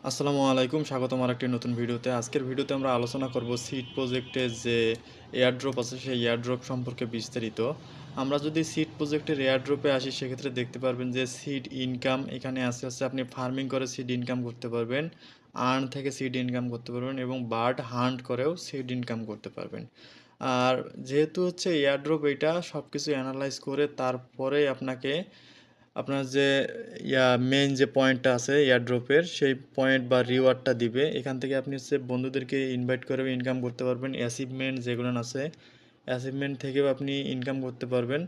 আসসালামু আলাইকুম, স্বাগতম আরেকটি নতুন ভিডিওতে। আজকের ভিডিওতে আমরা আলোচনা করব সিড প্রজেক্টের যে এয়ারড্রপ আছে সেই এয়ারড্রপ সম্পর্কে বিস্তারিত। আমরা যদি সিড প্রজেক্টের এয়ারড্রপে আসি সেক্ষেত্রে দেখতে পারবেন যে সিড ইনকাম এখানে আছে আপনি ফার্মিং করে সিড ইনকাম করতে পারবেন, আর্ন থেকে সিড ইনকাম করতে পারবেন এবং বার্ড হান্ট করেও সিড ইনকাম করতে পারবেন। আর যেহেতু হচ্ছে এয়ারড্রপ, এটা সব কিছু অ্যানালাইজ করে তারপরে আপনাকে আপনার যে মেইন যে পয়েন্টটা আছে এয়ারড্রপের সেই পয়েন্ট বা রিওয়ার্ডটা দিবে। এখান থেকে আপনি হচ্ছে বন্ধুদেরকে ইনভাইট করে ইনকাম করতে পারবেন। অ্যাচিভমেন্ট যেগুলো আছে অ্যাচিভমেন্ট থেকেও আপনি ইনকাম করতে পারবেন।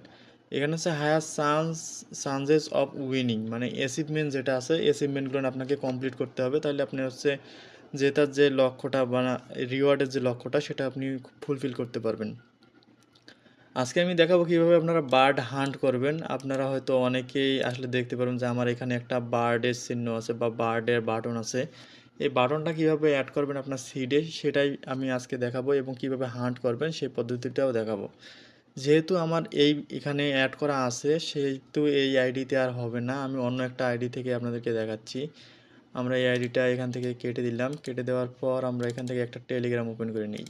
এখানে হচ্ছে হায়ার চান্সেস অফ উইনিং, মানে অ্যাচিভমেন্ট যেটা আছে অ্যাচিভমেন্টগুলো আপনাকে কমপ্লিট করতে হবে, তাহলে আপনি হচ্ছে জেতার যে লক্ষ্যটা বা রিওয়ার্ডের যে লক্ষ্যটা সেটা আপনি ফুলফিল করতে পারবেন। আজকে আমি দেখাবো কিভাবে আপনারা বার্ড হান্ট করবেন। আপনারা হয়তো অনেকেই আসলে দেখতে পারবেন যে আমার এখানে একটা বার্ডের চিহ্ন আছে বা বার্ডের বাটন আছে। এই বাটনটা কিভাবে অ্যাড করবেন আপনার সিডে সেটাই আমি আজকে দেখাবো, এবং কিভাবে হান্ট করবেন সেই পদ্ধতিটাও দেখাবো। যেহেতু আমার এখানে অ্যাড করা আছে সেহেতু এই আইডিতে আর হবে না, আমি অন্য একটা আইডি থেকে আপনাদেরকে দেখাচ্ছি। আমরা এই আইডিটা এখান থেকে কেটে দিলাম। কেটে দেওয়ার পর আমরা এখান থেকে একটা টেলিগ্রাম ওপেন করে নিই।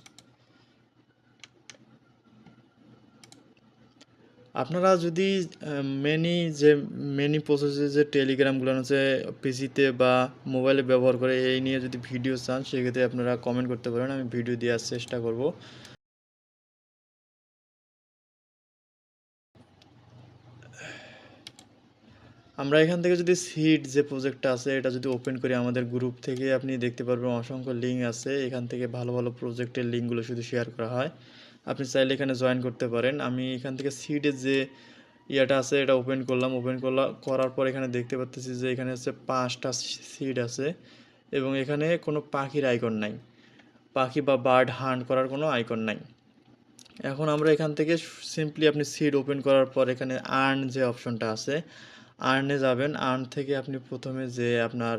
আপনারা যদি মেনি প্রসেসে যে টেলিগ্রামগুলো আছে পিসিতে বা মোবাইলে ব্যবহার করে এই নিয়ে যদি ভিডিও চান সেক্ষেত্রে আপনারা কমেন্ট করতে পারেন, আমি ভিডিও দেওয়ার চেষ্টা করব। আমরা এখান থেকে যদি সিড যে প্রজেক্টটা আছে এটা যদি ওপেন করি আমাদের গ্রুপ থেকে, আপনি দেখতে পারবেন অসংখ্য লিঙ্ক আছে। এখান থেকে ভালো ভালো প্রজেক্টের লিঙ্কগুলো শুধু শেয়ার করা হয়। আপনি চাইলে এখানে জয়েন করতে পারেন। আমি এখান থেকে সিডের যে ইয়াটা আছে এটা ওপেন করলাম। করার পর এখানে দেখতে পাচ্ছি যে এখানে হচ্ছে 5টা সিড আছে এবং এখানে কোনো পাখির আইকন নাই, পাখি বা বার্ড হান্ট করার কোনো আইকন নাই। এখন আমরা এখান থেকে সিম্পলি আপনি সিড ওপেন করার পর এখানে আর্ন যে অপশনটা আছে আর্নে যাবেন। আর্ন থেকে আপনি প্রথমে যে আপনার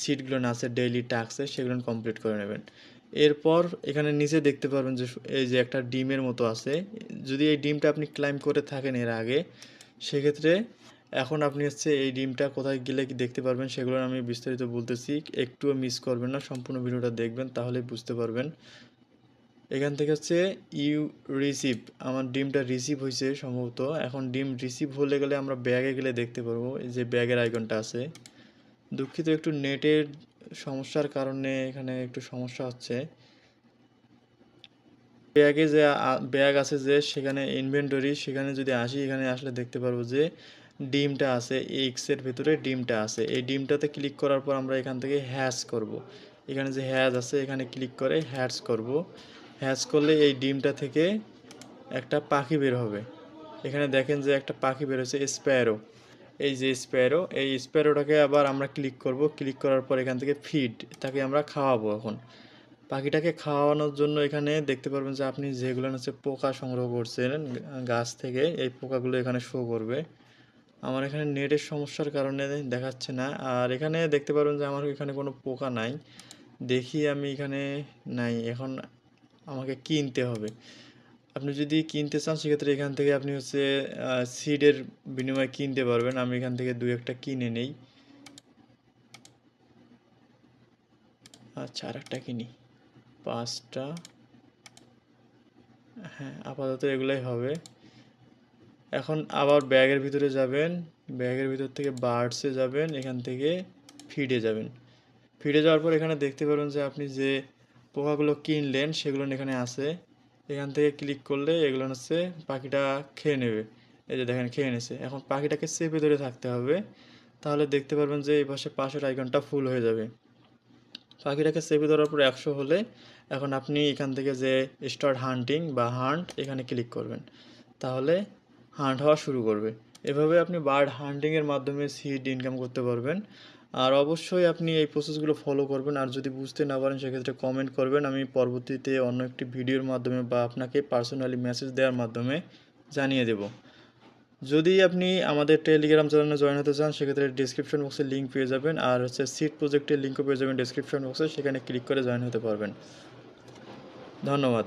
সিটগুলো আছে ডেইলি টাস্কে সেগুলো কমপ্লিট করে নেবেন। এরপর এখানে নিচে দেখতে পারবেন যে এই যে একটা ডিমের মতো আছে, যদি এই ডিমটা আপনি ক্লাইম করে থাকেন এর আগে সেক্ষেত্রে এখন আপনি হচ্ছে এই ডিমটা কোথায় গেলে কি দেখতে পারবেন সেগুলো আমি বিস্তারিত বলতেছি, একটুও মিস করবেন না, সম্পূর্ণ ভিডিওটা দেখবেন তাহলেই বুঝতে পারবেন। এখান থেকে হচ্ছে ইউ রিসিভ, আমার ডিমটা রিসিভ হয়েছে সম্ভবত। এখন ডিম রিসিভ হলে গেলে আমরা ব্যাগে গেলে দেখতে পারবো এই যে ব্যাগের আইকনটা আছে। দুঃখিত, একটু নেটের সমস্যার কারণে এখানে একটু সমস্যা হচ্ছে। ব্যাগে যে ব্যাগ আছে যে সেখানে ইনভেন্টরি, সেখানে যদি আসি এখানে আসলে দেখতে পারবো যে ডিমটা আছে, এক্সের ভেতরে ডিমটা আছে। এই ডিমটাতে ক্লিক করার পর আমরা এখান থেকে হ্যাশ করব। এখানে যে হ্যাশ আছে এখানে ক্লিক করে হ্যাশ করব। হ্যাশ করলে এই ডিমটা থেকে একটা পাখি বের হবে। এখানে দেখেন যে একটা পাখি বের হচ্ছে স্প্যারো। এই যে স্প্যারো, এই স্প্যারোটাকে আবার আমরা ক্লিক করব। ক্লিক করার পর এখান থেকে ফিড, তাকে আমরা খাওয়াবো। এখন পাখিটাকে খাওয়ানোর জন্য এখানে দেখতে পারবেন যে আপনি যেগুলো হচ্ছে পোকা সংগ্রহ করছেন গাছ থেকে, এই পোকাগুলো এখানে শো করবে। আমার এখানে নেটের সমস্যার কারণে দেখাচ্ছে না। আর এখানে দেখতে পারবেন যে আমার এখানে কোনো পোকা নাই, দেখি আমি এখানে নাই। এখন আমাকে কিনতে হবে। আপনি যদি কিনতে চান সেক্ষেত্রে এখান থেকে আপনি হচ্ছে সিডের বিনিময়ে কিনতে পারবেন। আমি এখান থেকে 2-1টা কিনে নেই। আচ্ছা, আর একটা কিনি, 5টা। হ্যাঁ, আপাতত এগুলাই হবে। এখন আবার ব্যাগের ভিতরে যাবেন, ব্যাগের ভিতর থেকে বার্ডসে যাবেন, এখান থেকে ফিডে যাবেন। ফিডে যাওয়ার পর এখানে দেখতে পারবেন যে আপনি যে পোকাগুলো কিনলেন সেগুলো এখানে আছে। এখান থেকে ক্লিক করলে এগুলো হচ্ছে পাখিটা খেয়ে নেবে। এই যে দেখেন খেয়ে নিয়েছে। এখন পাখিটাকে চেপে ধরে থাকতে হবে, তাহলে দেখতে পারবেন যে এই পাশে পাশের আইকনটা ফুল হয়ে যাবে। পাখিটাকে চেপে ধরার পর 100 হলে এখন আপনি এখান থেকে যে স্টার্ট হান্টিং বা হান্ট এখানে ক্লিক করবেন, তাহলে হান্ট হওয়া শুরু করবে। এভাবে আপনি বার্ড হান্টিংয়ের মাধ্যমে সিড ইনকাম করতে পারবেন। আর অবশ্যই আপনি এই প্রসেসগুলো ফলো করবেন। আর যদি বুঝতে না পারেন সেক্ষেত্রে কমেন্ট করবেন, আমি পরবর্তীতে অন্য একটি ভিডিওর মাধ্যমে বা আপনাকে পার্সোনালি মেসেজ দেওয়ার মাধ্যমে জানিয়ে দেব। যদি আপনি আমাদের টেলিগ্রাম চ্যানেলে জয়েন হতে চান সেক্ষেত্রে ডিসক্রিপশন বক্সে লিঙ্ক পেয়ে যাবেন, আর হচ্ছে সিড প্রজেক্টের লিঙ্কও পেয়ে যাবেন ডিসক্রিপশন বক্সে, সেখানে ক্লিক করে জয়েন হতে পারবেন। ধন্যবাদ।